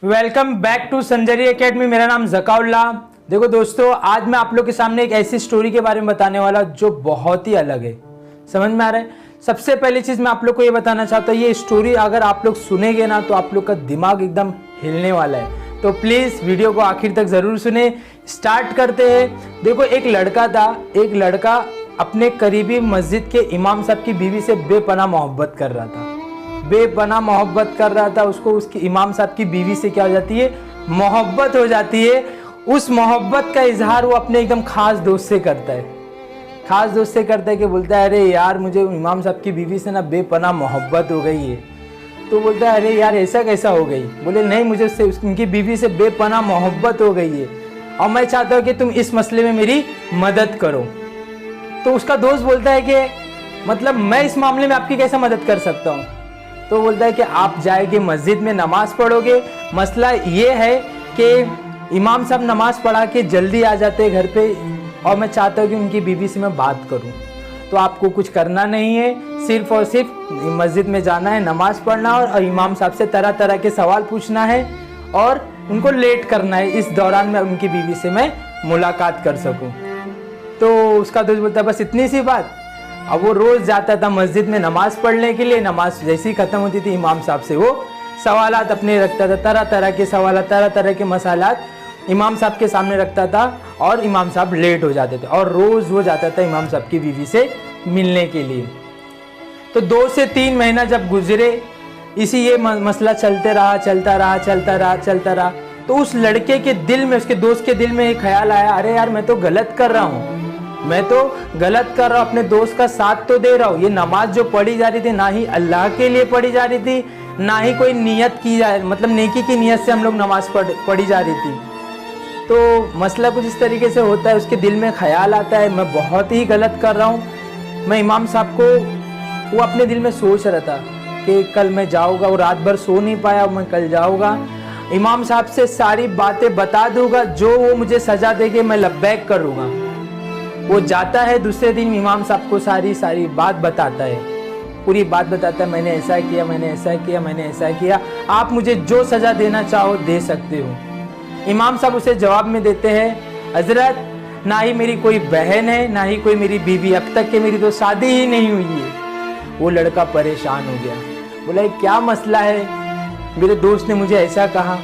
Welcome back to Sanjari academy. मेरा नाम जकाउल्ला। देखो दोस्तों, आज मैं आप लोग के सामने एक ऐसी स्टोरी के बारे में बताने वाला जो बहुत ही अलग है। समझ में आ रहा है? सबसे पहली चीज मैं आप लोग को ये बताना चाहता हूँ, ये स्टोरी अगर आप लोग सुनेंगे ना तो आप लोग का दिमाग एकदम हिलने वाला है। तो प्लीज वीडियो को आखिर तक जरूर सुने। स्टार्ट करते हैं। देखो, एक लड़का अपने करीबी मस्जिद के इमाम साहब की बीवी से बेपनाह मोहब्बत कर रहा था। उसको उसकी इमाम साहब की बीवी से क्या हो जाती है? मोहब्बत हो जाती है। उस मोहब्बत का इजहार वो अपने एकदम खास दोस्त से करता है कि बोलता है, अरे यार मुझे इमाम साहब की बीवी से ना बेपनाह मोहब्बत हो गई है। तो बोलता है, अरे यार ऐसा कैसा हो गई? बोले, नहीं, मुझे उससे उनकी बीवी से बेपनाह मोहब्बत हो गई है और मैं चाहता हूँ कि तुम इस मसले में मेरी मदद करो। तो उसका दोस्त बोलता है कि मतलब मैं इस मामले में आपकी कैसे मदद कर सकता हूँ? तो बोलता है कि आप जाएंगे मस्जिद में, नमाज पढ़ोगे। मसला ये है कि इमाम साहब नमाज पढ़ा के जल्दी आ जाते हैं घर पे और मैं चाहता हूँ कि उनकी बीवी से मैं बात करूँ। तो आपको कुछ करना नहीं है, सिर्फ और सिर्फ मस्जिद में जाना है, नमाज पढ़ना और इमाम साहब से तरह तरह के सवाल पूछना है और उनको लेट करना है। इस दौरान मैं उनकी बीवी से मैं मुलाकात कर सकूँ। तो उसका दोस्त बोलता है, बस इतनी सी बात। अब वो रोज जाता था मस्जिद में नमाज पढ़ने के लिए। नमाज जैसी खत्म होती थी, इमाम साहब से वो सवालात अपने रखता था, तरह तरह के सवालात, तरह तरह के मसालात इमाम साहब के सामने रखता था और इमाम साहब लेट हो जाते थे। और रोज वो जाता था इमाम साहब की बीवी से मिलने के लिए। तो 2 से 3 महीना जब गुजरे, इसी ये मसला चलता रहा। तो उस लड़के के दिल में, उसके दोस्त के दिल में एक ख्याल आया, अरे यार मैं तो गलत कर रहा हूँ, अपने दोस्त का साथ तो दे रहा हूँ। ये नमाज जो पढ़ी जा रही थी, ना ही अल्लाह के लिए पढ़ी जा रही थी, ना ही कोई नियत की जा, मतलब नेकी की नियत से हम लोग नमाज पढ़ी जा रही थी। तो मसला कुछ इस तरीके से होता है, उसके दिल में ख्याल आता है, मैं बहुत ही गलत कर रहा हूँ। मैं इमाम साहब को, वो अपने दिल में सोच रहा था कि कल मैं जाऊँगा। वो रात भर सो नहीं पाया, मैं कल जाऊँगा, इमाम साहब से सारी बातें बता दूंगा, जो वो मुझे सजा देके मैं लब्बैक करूँगा। वो जाता है, दूसरे दिन इमाम साहब को सारी बात बताता है, पूरी बात बताता है, मैंने ऐसा किया, आप मुझे जो सजा देना चाहो दे सकते हो। इमाम साहब उसे जवाब में देते हैं, हजरत ना ही मेरी कोई बहन है, ना ही कोई मेरी बीवी, अब तक के मेरी तो शादी ही नहीं हुई है। वो लड़का परेशान हो गया, बोला क्या मसला है? मेरे दोस्त ने मुझे ऐसा कहा।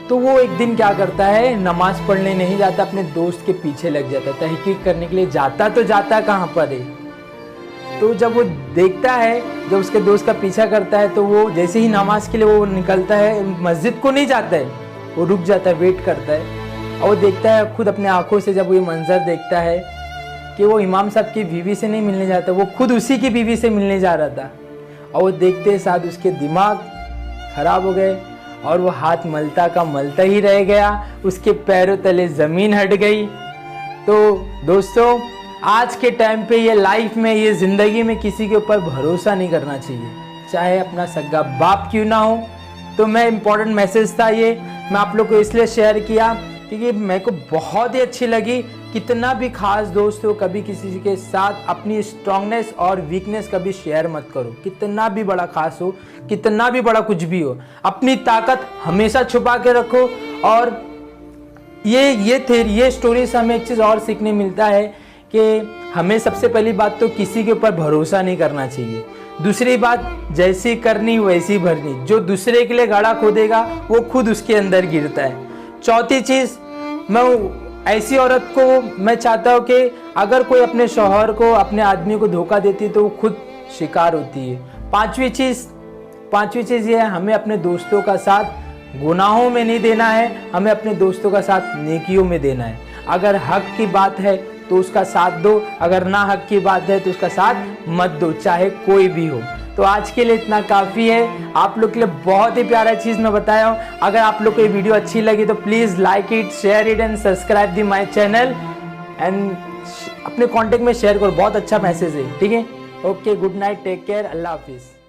तो वो एक दिन क्या करता है, नमाज पढ़ने नहीं जाता, अपने दोस्त के पीछे लग जाता, तहकीक करने के लिए जाता कहाँ पर है। तो जब वो देखता है, जब उसके दोस्त का पीछा करता है, तो वो जैसे ही नमाज के लिए वो निकलता है, मस्जिद को नहीं जाता है, वो रुक जाता है, वेट करता है। और वो देखता है खुद अपने आंखों से, जब वो ये मंजर देखता है कि वो इमाम साहब की बीवी से नहीं मिलने जाता, वो खुद उसी की बीवी से मिलने जा रहा था। और वो देखते साथ उसके दिमाग खराब हो गए और वो हाथ मलता का मलता ही रह गया, उसके पैरों तले ज़मीन हट गई। तो दोस्तों, आज के टाइम पे ये लाइफ में, ये ज़िंदगी में किसी के ऊपर भरोसा नहीं करना चाहिए, चाहे अपना सगा बाप क्यों ना हो। तो मैं इम्पोर्टेंट मैसेज था ये, मैं आप लोग को इसलिए शेयर किया क्योंकि मेरे को बहुत ही अच्छी लगी। कितना भी खास दोस्त हो, कभी किसी के साथ अपनी स्ट्रांगनेस और वीकनेस कभी शेयर मत करो। कितना भी बड़ा खास हो, कितना भी बड़ा कुछ भी हो, अपनी ताकत हमेशा छुपा के रखो। और ये स्टोरी से हमें एक चीज़ और सीखने मिलता है कि हमें सबसे पहली बात तो किसी के ऊपर भरोसा नहीं करना चाहिए। दूसरी बात, जैसी करनी वैसी भरनी। जो दूसरे के लिए गाड़ा खोदेगा वो खुद उसके अंदर गिरता है। चौथी चीज़, मैं ऐसी औरत को मैं चाहता हूँ कि अगर कोई अपने शौहर को, अपने आदमी को धोखा देती है तो वो खुद शिकार होती है। पांचवी चीज़ ये है, हमें अपने दोस्तों का साथ गुनाहों में नहीं देना है, हमें अपने दोस्तों का साथ नेकियों में देना है। अगर हक की बात है तो उसका साथ दो, अगर ना हक की बात है तो उसका साथ मत दो, चाहे कोई भी हो। तो आज के लिए इतना काफ़ी है। आप लोग के लिए बहुत ही प्यारा चीज़ मैं बताया हूँ। अगर आप लोग को ये वीडियो अच्छी लगी तो please like it, share it and subscribe the my channel and अपने कॉन्टेक्ट में शेयर करो। बहुत अच्छा मैसेज है, ठीक है? Okay, good night, take care, अल्लाह हाफिज़।